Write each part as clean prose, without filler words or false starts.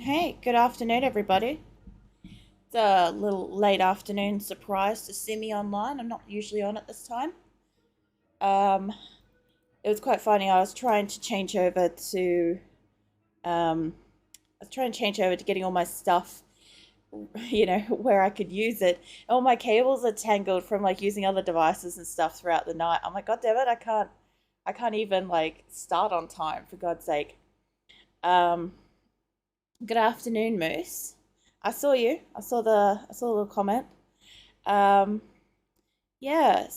Hey, good afternoon, everybody. It's a little late afternoon surprise to see me online. I'm not usually on at this time. Um, it was quite funny. I was trying to change over to, um, getting all my stuff, where I could use it. All my cables are tangled from like using other devices and stuff throughout the night. I'm like, God damn it, I can't even like start on time for God's sake. Um, Good afternoon, Moose. I saw you. I saw the little comment. Um, yeah,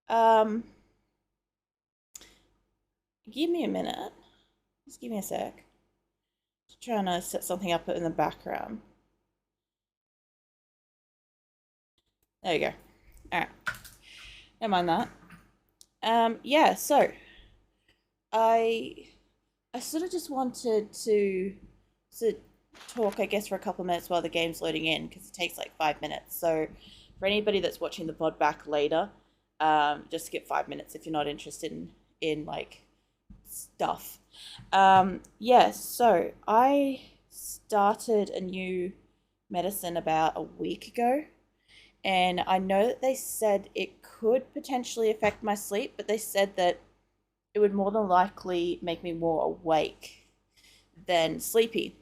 um, give me a minute. Just give me a sec. Just trying to set something up in the background. There you go. All right. Never mind that. Yeah, I I sort of just wanted to talk, I guess, for a couple of minutes while the game's loading in because it takes like 5 minutes. So for anybody that's watching the VOD back later, just skip 5 minutes if you're not interested in like stuff. Yeah, so I started a new medicine about a week ago, and I know that they said it could potentially affect my sleep, but they said that it would more than likely make me more awake than sleepy.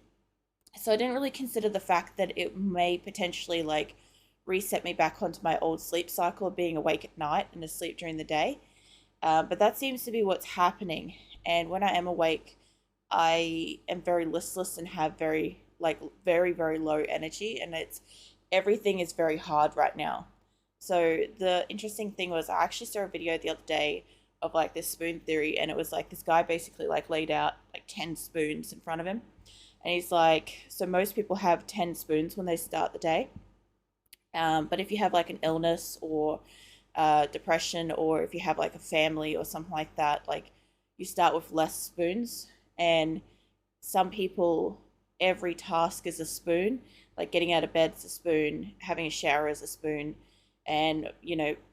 So I didn't really consider the fact that it may potentially like reset me back onto my old sleep cycle of being awake at night and asleep during the day. But that seems to be what's happening. And when I am awake, I am very listless and have very low energy, and it's everything is very hard right now. So the interesting thing was I actually saw a video the other day of like this spoon theory, and it was like this guy basically like laid out like 10 spoons in front of him, and he's like, so most people have 10 spoons when they start the day. But if you have like an illness or depression, or if you have like a family or something like that, like you start with less spoons. And some people, every task is a spoon, like getting out of bed is a spoon, having a shower is a spoon. And,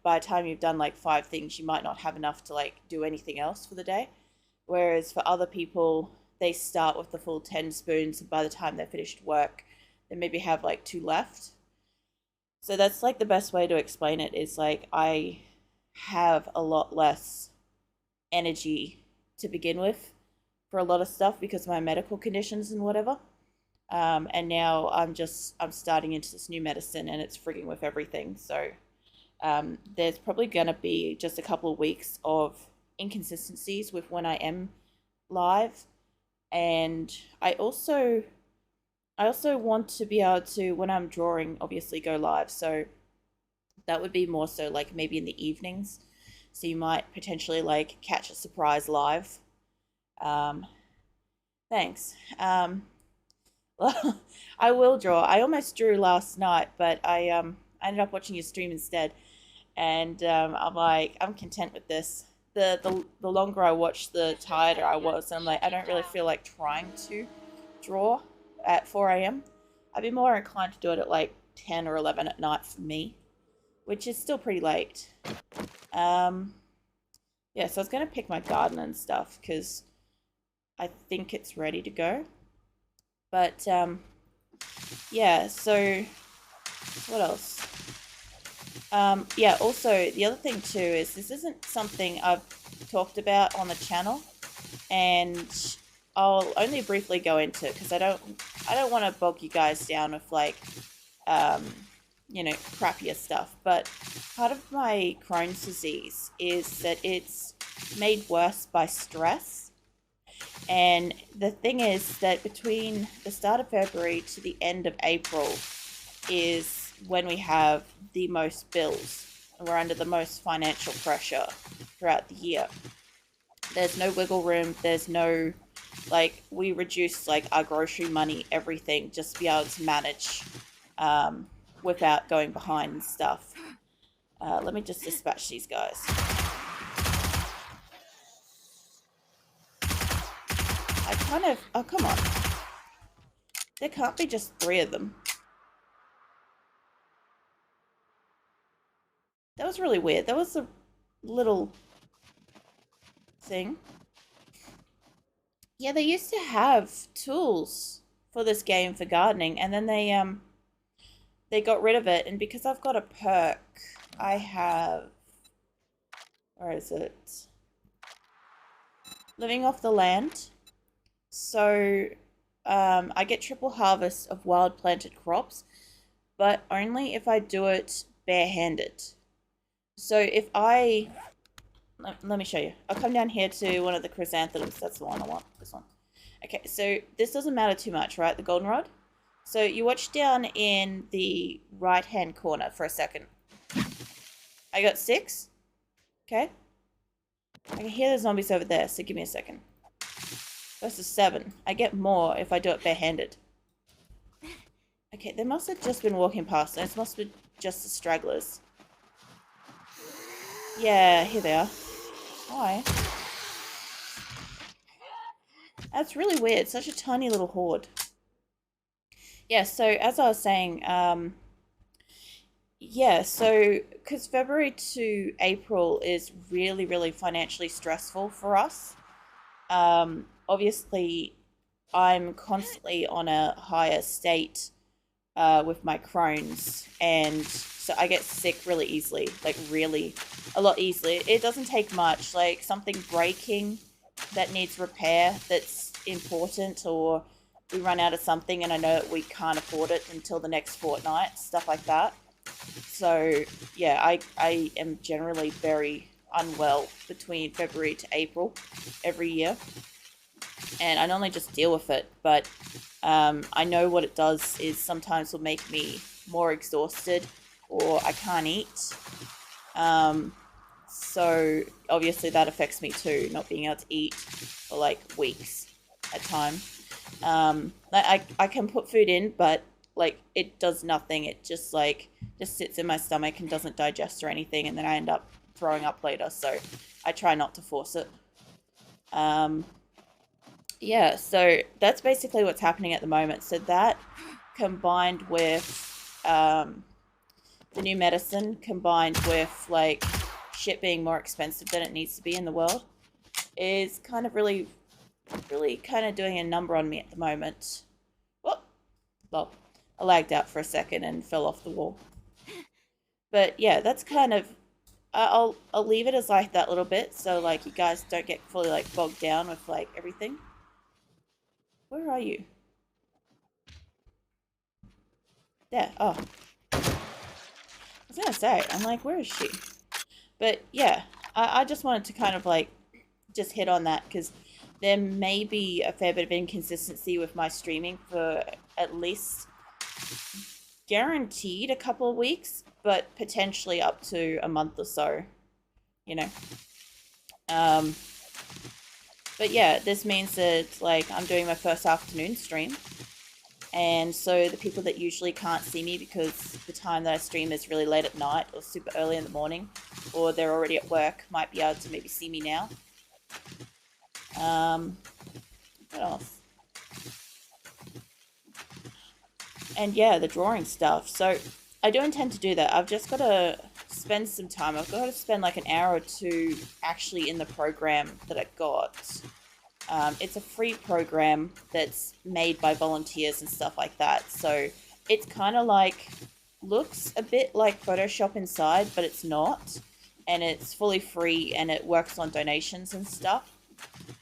by the time you've done like five things, you might not have enough to like do anything else for the day. Whereas for other people, they start with the full 10 spoons, and by the time they're finished work, they maybe have like two left. So that's like the best way to explain it is like I have a lot less energy to begin with for a lot of stuff because of my medical conditions and whatever. And now I'm starting into this new medicine and it's frigging with everything. So there's probably going to be just a couple of weeks of inconsistencies with when I am live. And I also want to be able to, when I'm drawing, obviously go live. So that would be more so like maybe in the evenings. So you might potentially like catch a surprise live. Um, Thanks. Well, I will draw. I almost drew last night, but I ended up watching your stream instead, and I'm like I'm content with this. The longer I watch, the tireder I was. And I'm like I don't really feel like trying to draw at 4 a.m. I'd be more inclined to do it at like 10 or 11 at night for me, which is still pretty late. Um, yeah, so I was gonna pick my garden and stuff because I think it's ready to go. But yeah, so what else? Yeah, also the other thing too is this isn't something I've talked about on the channel, and I'll only briefly go into it because I don't want to bog you guys down with like um, crappier stuff. But part of my Crohn's disease is that it's made worse by stress. And the thing is that between the start of February to the end of April is when we have the most bills and we're under the most financial pressure throughout the year. There's no wiggle room. There's no, like, we reduce like our grocery money, everything, just to be able to manage um, without going behind and stuff. Let me just dispatch these guys. I kind of, oh, come on. There can't be just three of them. That was really weird. That was a little thing. Yeah, they used to have tools for this game for gardening, and then they got rid of it. And because I've got a perk, I have, where is it? Living off the land. So I get triple harvest of wild planted crops, but only if I do it barehanded. So if I let me show you. I'll come down here to one of the chrysanthemums. That's the one I want. This one. Okay, so this doesn't matter too much, right? The goldenrod. So you watch down in the right-hand corner for a second. I got 6. Okay. I can hear the zombies over there, so give me a second. Versus 7. I get more if I do it barehanded. Okay, they must have just been walking past. Those must be just the stragglers. Yeah, here they are. Hi. That's really weird. Such a tiny little horde. Yeah, so as I was saying, yeah, so because February to April is really, really financially stressful for us. Obviously, I'm constantly on a higher state with my Crohn's, and so I get sick really easily, like really a lot easily. It doesn't take much, like something breaking that needs repair that's important, or we run out of something and I know that we can't afford it until the next fortnight, stuff like that. So yeah, I am generally very unwell between February to April every year, and I normally just deal with it. But I know what it does is sometimes will make me more exhausted, or I can't eat. Um, so obviously that affects me too, not being able to eat for like weeks at time. I can put food in, but like it does nothing. It just sits in my stomach and doesn't digest or anything, and then I end up throwing up later. So I try not to force it. Um, yeah, so that's basically what's happening at the moment. So that combined with the new medicine, combined with like shit being more expensive than it needs to be in the world, is kind of really kind of doing a number on me at the moment. Well, I lagged out for a second and fell off the wall. But yeah, that's kind of. I'll leave it as like that little bit, so like you guys don't get fully like bogged down with like everything. Where are you? There. Oh, I was gonna say. I'm like, where is she? But yeah, I just wanted to kind of like just hit on that because there may be a fair bit of inconsistency with my streaming for at least guaranteed a couple of weeks, but potentially up to a month or so, you know. Um, but yeah, this means that like I'm doing my first afternoon stream, and so the people that usually can't see me because the time that I stream is really late at night or super early in the morning, or they're already at work, might be able to maybe see me now. What else? And yeah, the drawing stuff. So I do intend to do that. I've just got to spend some time. I've got to spend like an hour or two actually in the program that I got. It's a free program that's made by volunteers and stuff like that. So it's kind of like, looks a bit like Photoshop inside, but it's not. And it's fully free and it works on donations and stuff.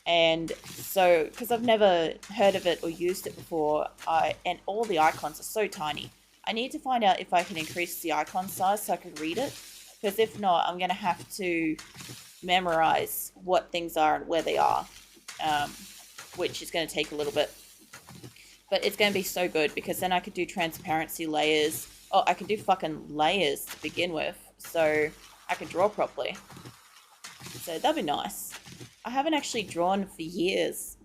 And so, because I've never heard of it or used it before, and all the icons are so tiny. I need to find out if I can increase the icon size so I can read it. Because if not, I'm going to have to memorize what things are and where they are, which is going to take a little bit. But it's going to be so good because then I could do transparency layers. Oh, I could do fucking layers to begin with, so I could draw properly. So that'd be nice. I haven't actually drawn for years.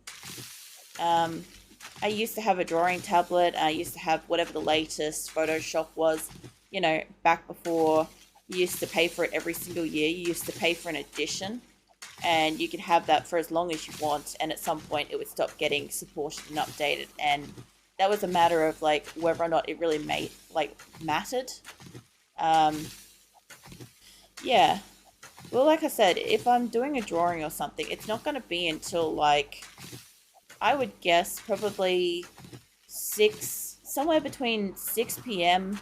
I used to have a drawing tablet. I used to have whatever the latest Photoshop was. You know, back before you used to pay for it every single year. You used to pay for an edition, and you could have that for as long as you want. And at some point, it would stop getting supported and updated. And that was a matter of like whether or not it really mattered. Yeah. Well, like I said, if I'm doing a drawing or something, it's not going to be until like I would guess probably 6, somewhere between 6 p.m.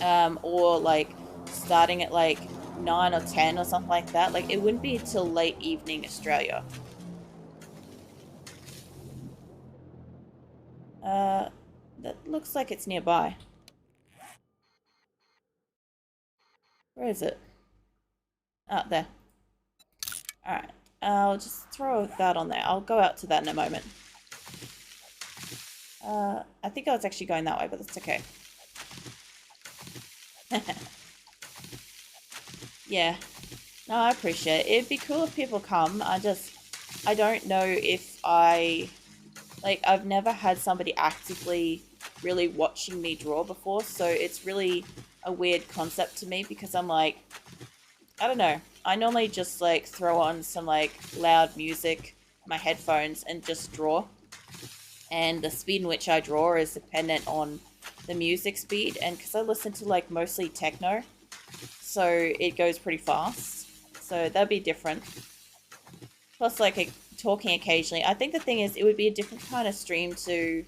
Or like starting at like 9 or 10 or something like that. Like it wouldn't be until late evening Australia. Uh, that looks like it's nearby. Where is it? Ah, there. Alright. I'll just throw that on there. I'll go out to that in a moment. I think I was actually going that way, but that's okay. Yeah. No, I appreciate it. It'd be cool if people come. I don't know if like, I've never had somebody actively really watching me draw before, so it's really a weird concept to me because I'm like, I don't know. I normally just like throw on some like loud music, my headphones, and just draw. And the speed in which I draw is dependent on the music speed, and because I listen to like mostly techno, so it goes pretty fast. So that'd be different. Plus, like talking occasionally. I think the thing is, it would be a different kind of stream to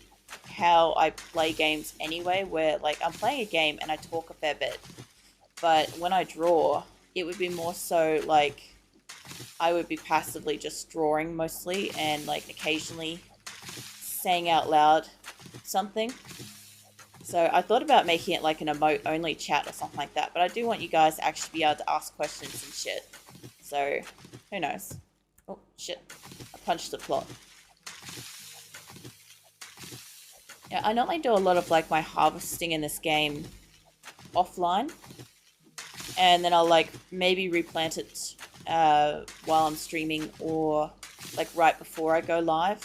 how I play games anyway, where like I'm playing a game and I talk a fair bit, but when I draw, it would be more so like I would be passively just drawing mostly and like occasionally saying out loud something. So I thought about making it like an emote only chat or something like that, but I do want you guys to actually be able to ask questions and shit. So who knows? Oh shit. I punched the plot. Yeah, I normally do a lot of like my harvesting in this game offline, and then I'll like maybe replant it while I'm streaming or like right before I go live.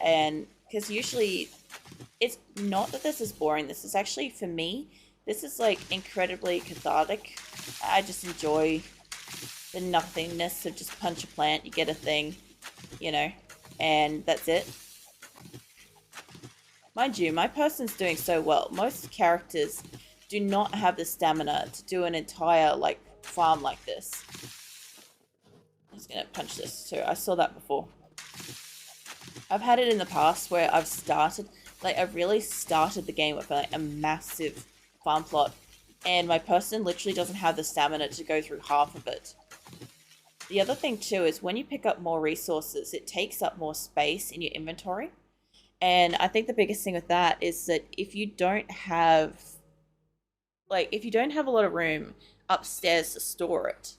And because usually it's not that this is boring, this is actually for me, this is like incredibly cathartic. I just enjoy the nothingness of just punch a plant, you get a thing, you know, and that's it. Mind you, my person's doing so well. Most characters do not have the stamina to do an entire like farm like this. I'm just gonna punch this too. I saw that before. I've had it in the past where I've really started the game with like a massive farm plot, and my person literally doesn't have the stamina to go through half of it. The other thing too is when you pick up more resources, it takes up more space in your inventory. And I think the biggest thing with that is that if you don't have a lot of room upstairs to store it,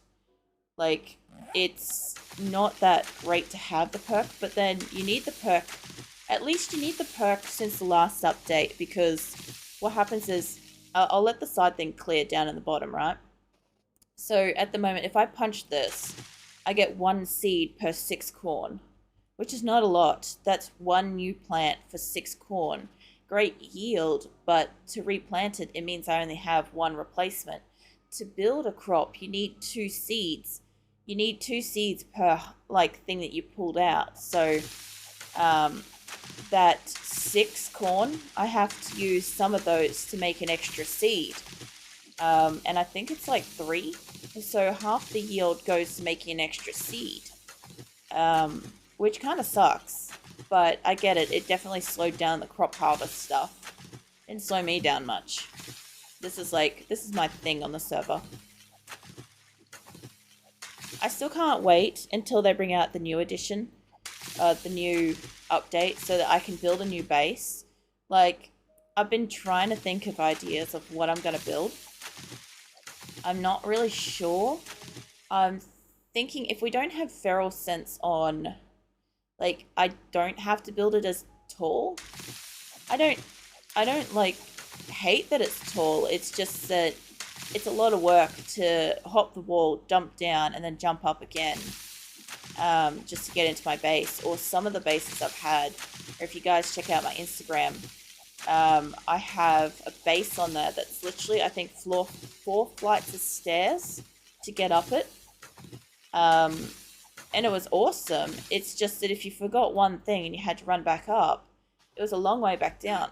like it's not that great to have the perk, but then you need the perk. At least you need the perk since the last update, because what happens is I'll let the side thing clear down in the bottom, right? So at the moment, if I punch this, I get 1 seed per 6 corn, which is not a lot. That's 1 new plant for 6 corn. Great yield, but to replant it, it means I only have 1 replacement. To build a crop, you need 2 seeds. You need 2 seeds per like thing that you pulled out. So that 6 corn, I have to use some of those to make an extra seed. And I think it's like 3. So half the yield goes to making an extra seed, which kind of sucks. But I get it. It definitely slowed down the crop harvest stuff. Didn't slow me down much. This is my thing on the server. I still can't wait until they bring out the new edition, the new update, so that I can build a new base. Like, I've been trying to think of ideas of what I'm going to build. I'm not really sure. I'm thinking if we don't have feral sense on, like, I don't have to build it as tall. I don't like hate that it's tall. It's just that it's a lot of work to hop the wall, jump down, and then jump up again, just to get into my base. Or some of the bases I've had, or if you guys check out my Instagram, I have a base on there that's literally, I think, 4 flights of stairs to get up it. And it was awesome. It's just that if you forgot one thing and you had to run back up, it was a long way back down.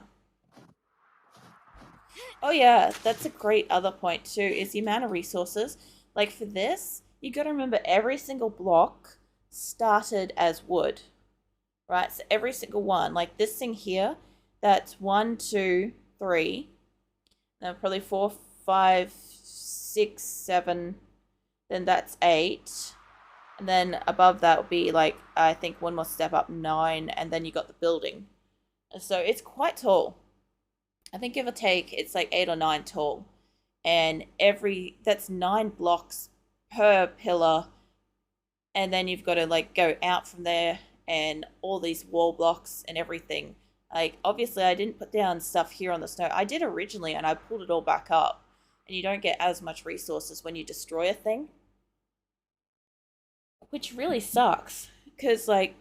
Oh yeah, that's a great other point too, is the amount of resources. Like for this, you got to remember every single block started as wood. right? So every single one, like this thing here, that's 1, 2, 3, then probably 4, 5, 6, 7, then that's 8. And then above that would be like, I think one more step up, 9, and then you got the building. So it's quite tall. I think give or take, it's like 8 or 9 tall. And that's 9 blocks per pillar. And then you've got to like go out from there and all these wall blocks and everything. Like, obviously I didn't put down stuff here on the snow. I did originally and I pulled it all back up. And you don't get as much resources when you destroy a thing. Which really sucks. Because, like,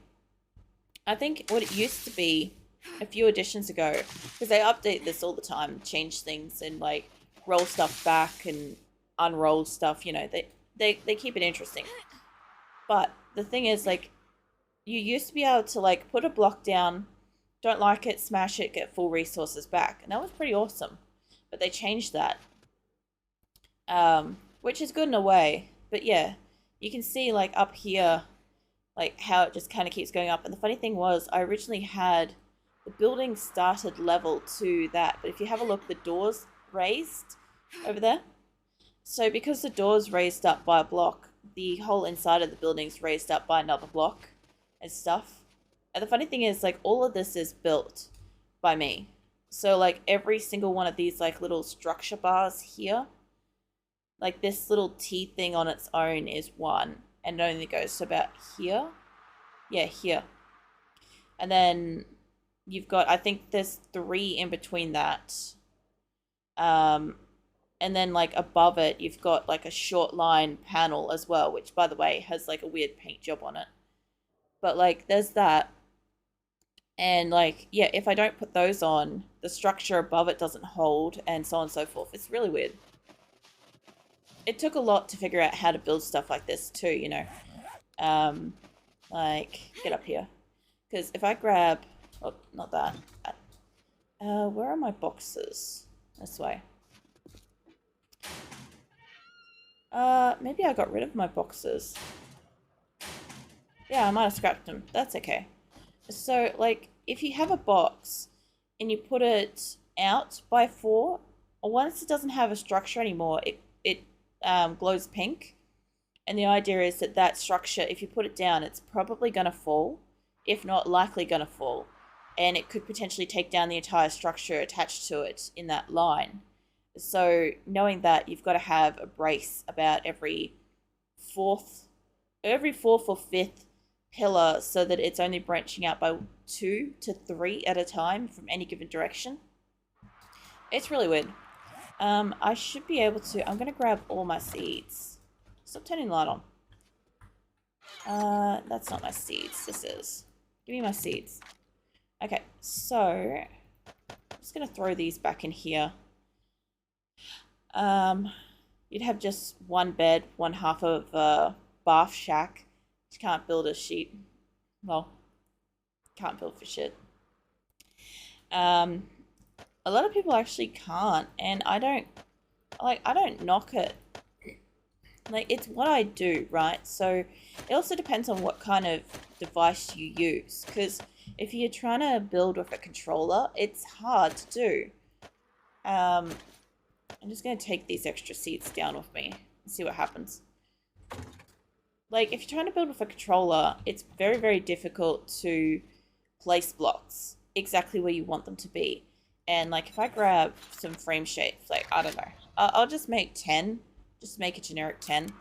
I think what it used to be a few editions ago, because they update this all the time, change things and like roll stuff back and unroll stuff, you know, they keep it interesting. But the thing is, like, you used to be able to like put a block down, don't like it, smash it, get full resources back. And that was pretty awesome. But they changed that. Which is good in a way. But yeah, you can see like up here, like how it just kind of keeps going up. And the funny thing was, I originally had the building started level to that, but if you have a look, the door's raised over there. So because the door's raised up by a block, the whole inside of the building's raised up by another block and stuff. And the funny thing is, like, all of this is built by me. So like every single one of these like little structure bars here, like this little T thing on its own is 1, and it only goes to about here. Yeah, here. And then you've got, I think there's 3 in between that. And then like above it, you've got like a short line panel as well, which by the way has like a weird paint job on it. But like there's that. And like, yeah, if I don't put those on, the structure above it doesn't hold and so on and so forth. It's really weird. It took a lot to figure out how to build stuff like this too, you know. Like, get up here. Because if I grab, oh, not that. Where are my boxes? This way. Maybe I got rid of my boxes. Yeah, I might have scrapped them. That's okay. So, like, if you have a box and you put it out by 4, once it doesn't have a structure anymore, it glows pink. And the idea is that that structure, if you put it down, it's probably going to fall, if not likely going to fall. And it could potentially take down the entire structure attached to it in that line. So knowing that, you've got to have a brace about every fourth or fifth pillar so that it's only branching out by 2 to 3 at a time from any given direction. It's really weird. I should be able to, I'm going to grab all my seeds. Stop turning the light on. That's not my seeds. This is. Give me my seeds. Okay, so I'm just going to throw these back in here. You'd have just one bed, one half of a bath shack. You can't build a sheet. Well, can't build for shit. A lot of people actually can't, and I don't knock it. Like, it's what I do, right? So it also depends on what kind of device you use, because if you're trying to build with a controller, it's hard to do. I'm just going to take these extra seats down with me and see what happens. Like, if you're trying to build with a controller, it's very, very difficult to place blocks exactly where you want them to be. And, like, if I grab some frame shapes, like, I don't know, I'll just make 10. Just make a generic 10.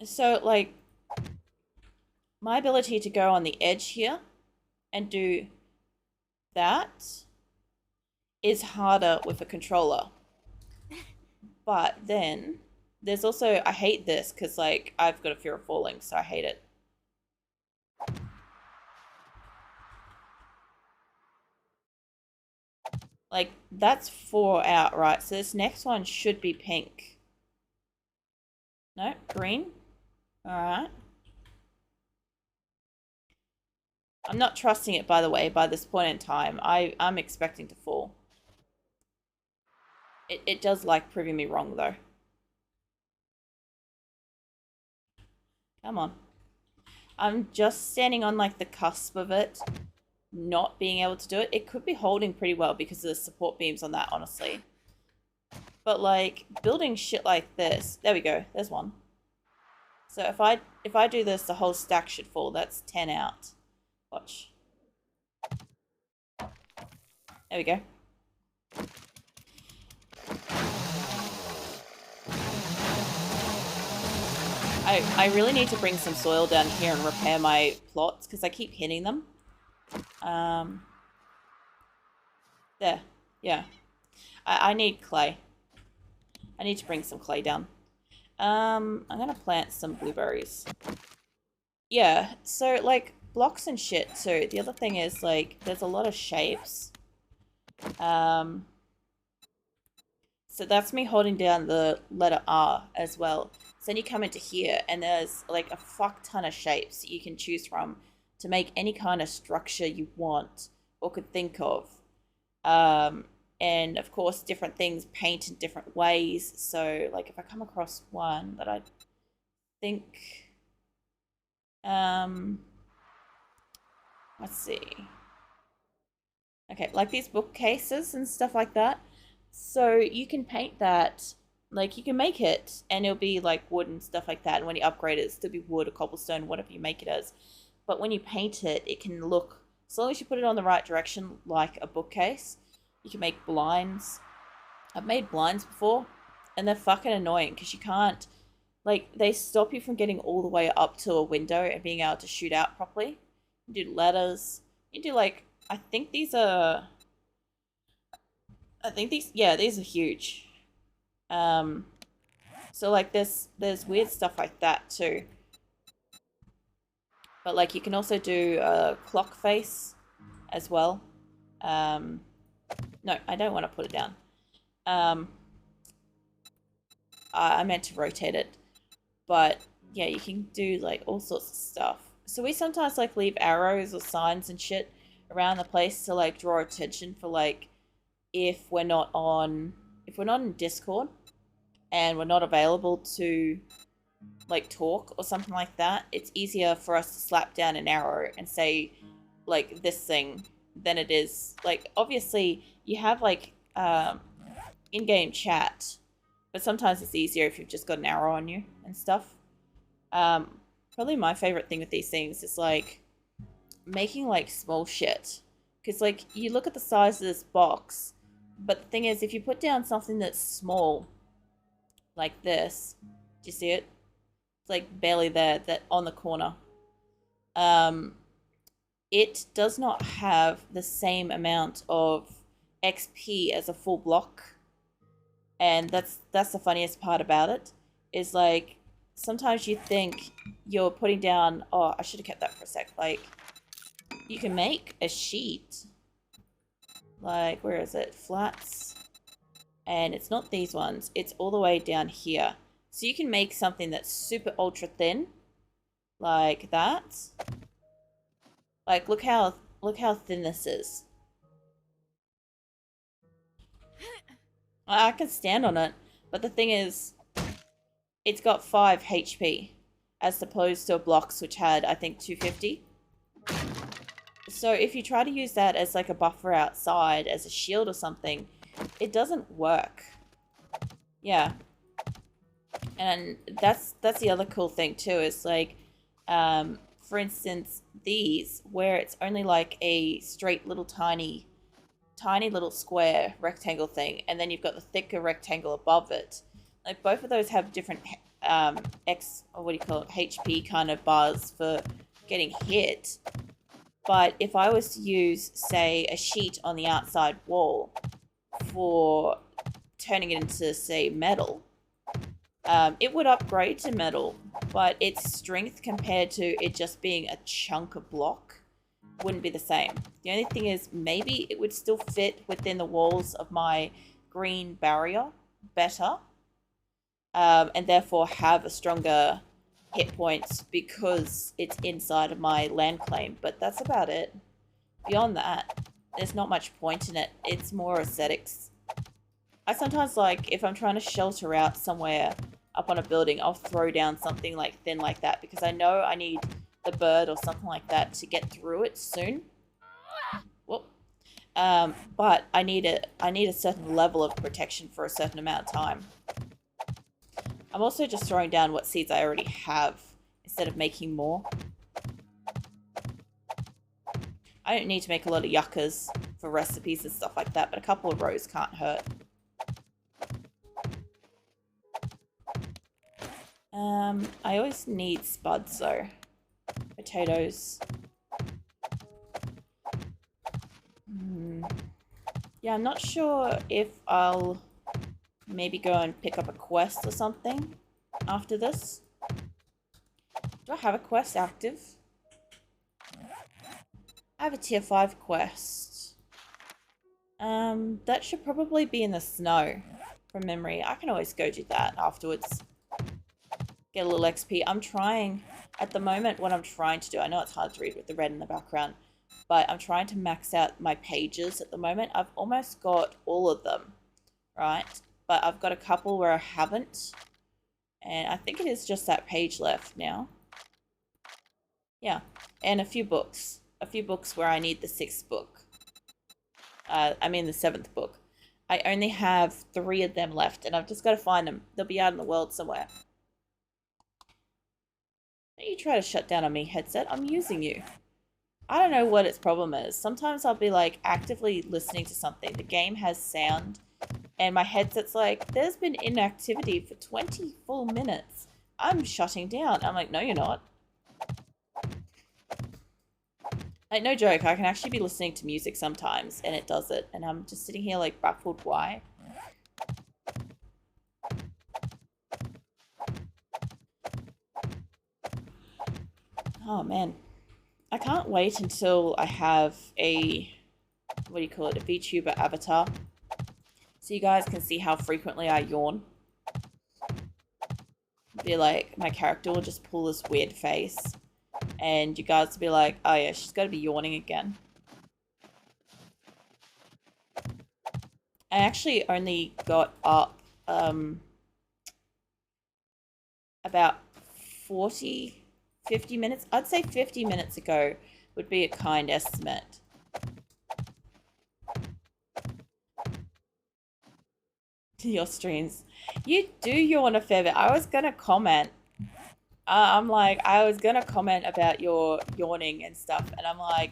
So, like, my ability to go on the edge here and do that is harder with a controller. But then there's also, I hate this because, like, I've got a fear of falling, so I hate it. Like, that's 4 out, right? So this next one should be pink. No, green. Alright. I'm not trusting it, by the way, by this point in time. I'm expecting to fall. It does like proving me wrong, though. Come on. I'm just standing on like the cusp of it not being able to do it. It could be holding pretty well because of the support beams on that, honestly. But like building shit like this, there we go, there's one. So if I do this, the whole stack should fall. That's 10 out. Watch. There we go. I really need to bring some soil down here and repair my plots because I keep hitting them. There. Yeah. I need clay. I need to bring some clay down. I'm gonna plant some blueberries. Yeah, so like blocks and shit too. The other thing is like there's a lot of shapes. So that's me holding down the letter R as well. So then you come into here and there's like a fuck ton of shapes you can choose from to make any kind of structure you want or could think of. And of course different things paint in different ways. So like if I come across one that I think, let's see. Okay, like these bookcases and stuff like that. So you can paint that, like you can make it and it'll be like wood and stuff like that. And when you upgrade it, it'll still be wood or cobblestone, whatever you make it as. But when you paint it, it can look, as long as you put it on the right direction, like a bookcase. You can make blinds. I've made blinds before and they're fucking annoying because you can't, like they stop you from getting all the way up to a window and being able to shoot out properly. You do ladders. You do like, I think these, yeah, these are huge. So like there's weird stuff like that too. But like you can also do a clock face as well. No, I don't want to put it down. I meant to rotate it. But yeah, you can do like all sorts of stuff. So we sometimes like leave arrows or signs and shit around the place to like draw attention for like if we're not in Discord and we're not available to like talk or something like that, it's easier for us to slap down an arrow and say like this thing than it is like, obviously you have like in-game chat, but sometimes it's easier if you've just got an arrow on you and stuff. Probably my favorite thing with these things is like making like small shit, because like you look at the size of this box, but the thing is if you put down something that's small like this, do you see it? It's like barely there, that on the corner. It does not have the same amount of XP as a full block. And that's the funniest part about it, is like sometimes you think you're putting down, oh, I should have kept that for a sec. Like you can make a sheet, like where is it? Flats. And it's not these ones, it's all the way down here. So you can make something that's super ultra thin, like that. Like look how thin this is. I can stand on it, but the thing is, it's got 5 HP, as opposed to blocks which had, I think, 250. So if you try to use that as like a buffer outside, as a shield or something, it doesn't work. Yeah. And that's the other cool thing too, is like, for instance, these, where it's only like a straight little tiny little square rectangle thing, and then you've got the thicker rectangle above it. Like both of those have different HP kind of bars for getting hit. But if I was to use, say, a sheet on the outside wall for turning it into, say, metal, it would upgrade to metal, but its strength compared to it just being a chunk of block wouldn't be the same. The only thing is maybe it would still fit within the walls of my green barrier better, and therefore have a stronger hit points because it's inside of my land claim. But that's about it. Beyond that, there's not much point in it. It's more aesthetics. I sometimes, like, if I'm trying to shelter out somewhere up on a building, I'll throw down something like thin like that, because I know I need the bird or something like that to get through it soon. Whoop. But I need a certain level of protection for a certain amount of time. I'm also just throwing down what seeds I already have instead of making more. I don't need to make a lot of yuccas for recipes and stuff like that, but a couple of rows can't hurt. I always need spuds though. Potatoes. Yeah, I'm not sure if I'll maybe go and pick up a quest or something after this. Do I have a quest active? I have a tier 5 quest. That should probably be in the snow from memory. I can always go do that afterwards. Get a little XP. I'm trying, at the moment, what I'm trying to do, I know it's hard to read with the red in the background, but I'm trying to max out my pages at the moment. I've almost got all of them, right? But I've got a couple where I haven't. And I think it is just that page left now. Yeah, and a few books. A few books where I need the 6th book. I mean the 7th book. I only have 3 of them left, and I've just got to find them. They'll be out in the world somewhere. Don't you try to shut down on me, headset. I'm using you. I don't know what its problem is. Sometimes I'll be like actively listening to something. The game has sound, and my headset's like, there's been inactivity for 20 full minutes. I'm shutting down. I'm like, no, you're not. Like, no joke, I can actually be listening to music sometimes, and it does it. And I'm just sitting here, like, baffled why. Oh, man. I can't wait until I have a, what do you call it, a VTuber avatar. So you guys can see how frequently I yawn. Be like, my character will just pull this weird face. And you guys will be like, oh yeah, she's got to be yawning again. I actually only got up about 40, 50 minutes. I'd say 50 minutes ago would be a kind estimate. To your streams. You do yawn a fair bit. I was going to comment. I was going to comment about your yawning and stuff. And I'm like,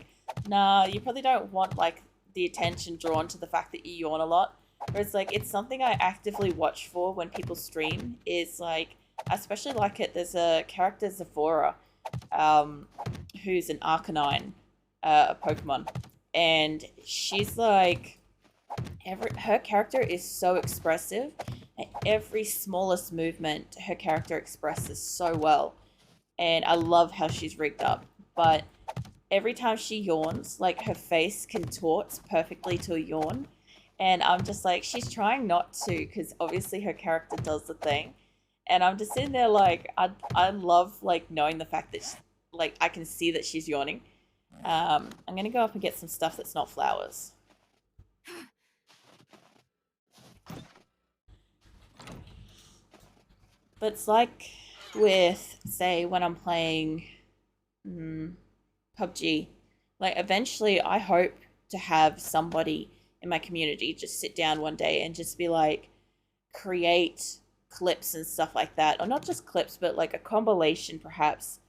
nah, you probably don't want, like, the attention drawn to the fact that you yawn a lot. Whereas, like, it's something I actively watch for when people stream. Is, like, I especially like it. There's a character, Zephora, who's an Arcanine Pokemon. And she's, like, her character is so expressive. Every smallest movement her character expresses so well, and I love how she's rigged up. But every time she yawns, like, her face contorts perfectly to a yawn, and I'm just like, she's trying not to, because obviously her character does the thing, and I'm just sitting there like, I love, like, knowing the fact that like, I can see that she's yawning. I'm gonna go up and get some stuff that's not flowers. But it's like with, say, when I'm playing PUBG, like, eventually I hope to have somebody in my community just sit down one day and just be like, create clips and stuff like that. Or not just clips, but like a compilation perhaps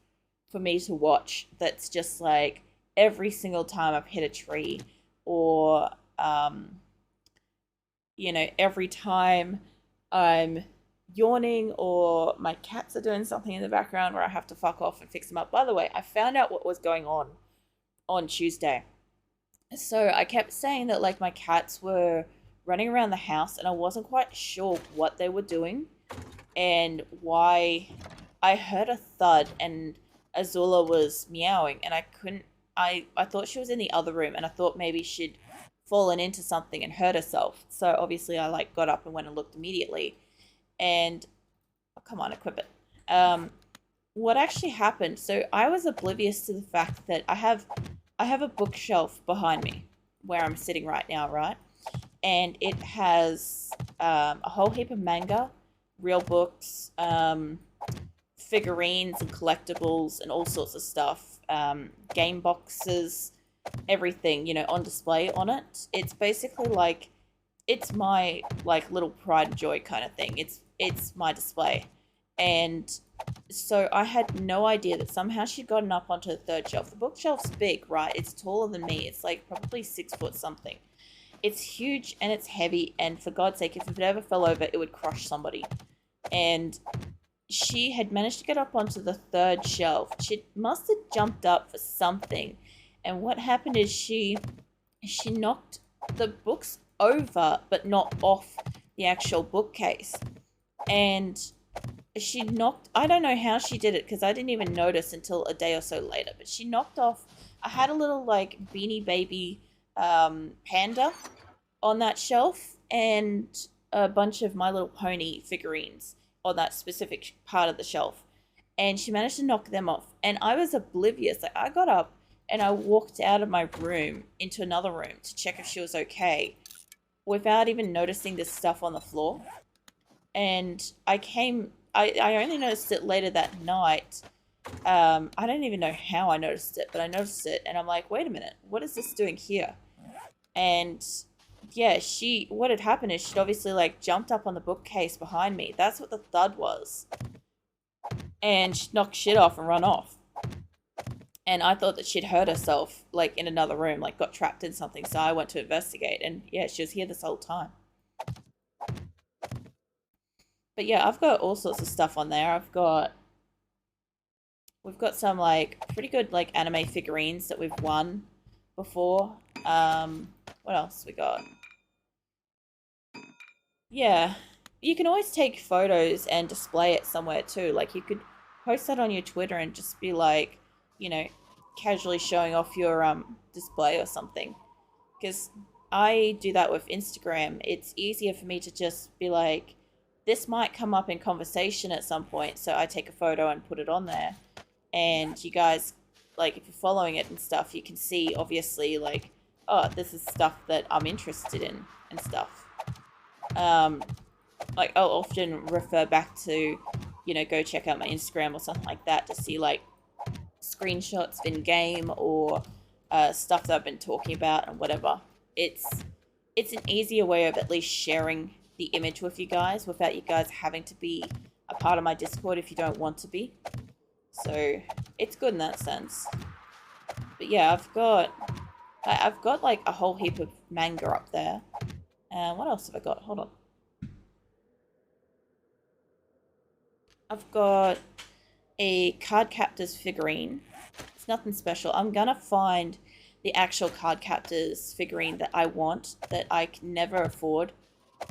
for me to watch that's just like every single time I've hit a tree, or, you know, every time I'm yawning or my cats are doing something in the background where I have to fuck off and fix them up. By the way, I found out what was going on Tuesday. So I kept saying that, like, my cats were running around the house and I wasn't quite sure what they were doing and why. I heard a thud and Azula was meowing, and I thought she was in the other room, and I thought maybe she'd fallen into something and hurt herself. So obviously I, like, got up and went and looked immediately. And, oh, come on, equip it. What actually happened, so I was oblivious to the fact that I have a bookshelf behind me where I'm sitting right now, right? And it has a whole heap of manga, real books, figurines and collectibles and all sorts of stuff, game boxes, everything, on display on it. It's basically like it's my like little pride and joy kind of thing. It's my display. And so I had no idea that somehow she'd gotten up onto the third shelf. The bookshelf's big, right? It's taller than me. It's like probably 6 foot something. It's huge and it's heavy, and for God's sake, if it ever fell over, it would crush somebody. And she had managed to get up onto the third shelf. She must have jumped up for something. And what happened is she knocked the books over, but not off the actual bookcase. And she knocked, I don't know how she did it because I didn't even notice until a day or so later, but she knocked off, I had a little like Beanie Baby panda on that shelf and a bunch of My Little Pony figurines on that specific part of the shelf. And she managed to knock them off. And I was oblivious. Like, I got up and I walked out of my room into another room to check if she was okay without even noticing this stuff on the floor. And I only noticed it later that night. I don't even know how I noticed it, but I noticed it. And I'm like, wait a minute, what is this doing here? And yeah, what had happened is she'd obviously like jumped up on the bookcase behind me. That's what the thud was. And she'd knocked shit off and run off. And I thought that she'd hurt herself like in another room, like got trapped in something. So I went to investigate, and yeah, she was here this whole time. But yeah, I've got all sorts of stuff on there. We've got some like pretty good like anime figurines that we've won before. What else we got? Yeah, you can always take photos and display it somewhere too. Like you could post that on your Twitter and just be like, casually showing off your display or something. Because I do that with Instagram. It's easier for me to just be like, this might come up in conversation at some point, so I take a photo and put it on there. And you guys, like, if you're following it and stuff, you can see, obviously, like, oh, this is stuff that I'm interested in and stuff. Like, I'll often refer back to, go check out my Instagram or something like that to see, like, screenshots in-game or stuff that I've been talking about and whatever. It's an easier way of at least sharing the image with you guys without you guys having to be a part of my Discord if you don't want to be. So it's good in that sense. But yeah, I've got like a whole heap of manga up there. And what else have I got? Hold on. I've got a card captors figurine. It's nothing special. I'm gonna find the actual card captors figurine that I want that I can never afford,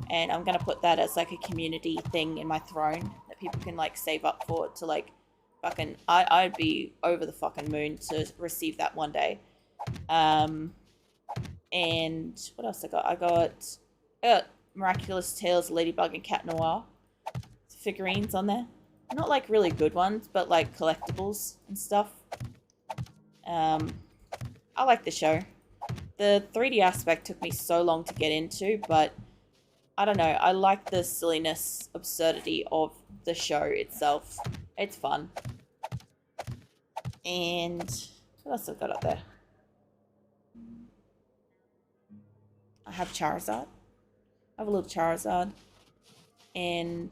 and I'm gonna put that as like a community thing in my throne that people can like save up for to like fucking I'd be over the fucking moon to receive that one day. And what else I got? I got Miraculous Tales, Ladybug and Cat Noir figurines on there. Not like really good ones, but like collectibles and stuff. I like the show. The 3D aspect took me so long to get into, but I don't know. I like the silliness, absurdity of the show itself. It's fun. And what else have I got up there? I have Charizard. I have a little Charizard. And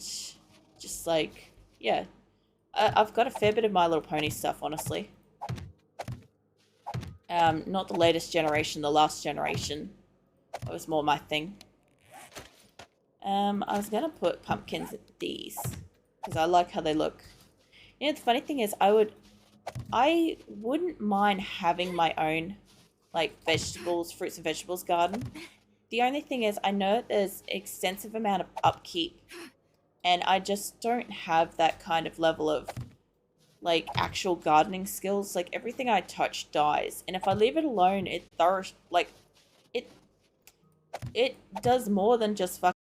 just like, yeah. I've got a fair bit of My Little Pony stuff, honestly. Not the latest generation, the last generation. That was more my thing. I was gonna put pumpkins at these because I like how they look. The funny thing is, I wouldn't mind having my own like fruits and vegetables garden. The only thing is, I know there's extensive amount of upkeep, and I just don't have that kind of level of like actual gardening skills. Like everything I touch dies, and if I leave it alone, it does more than just fucking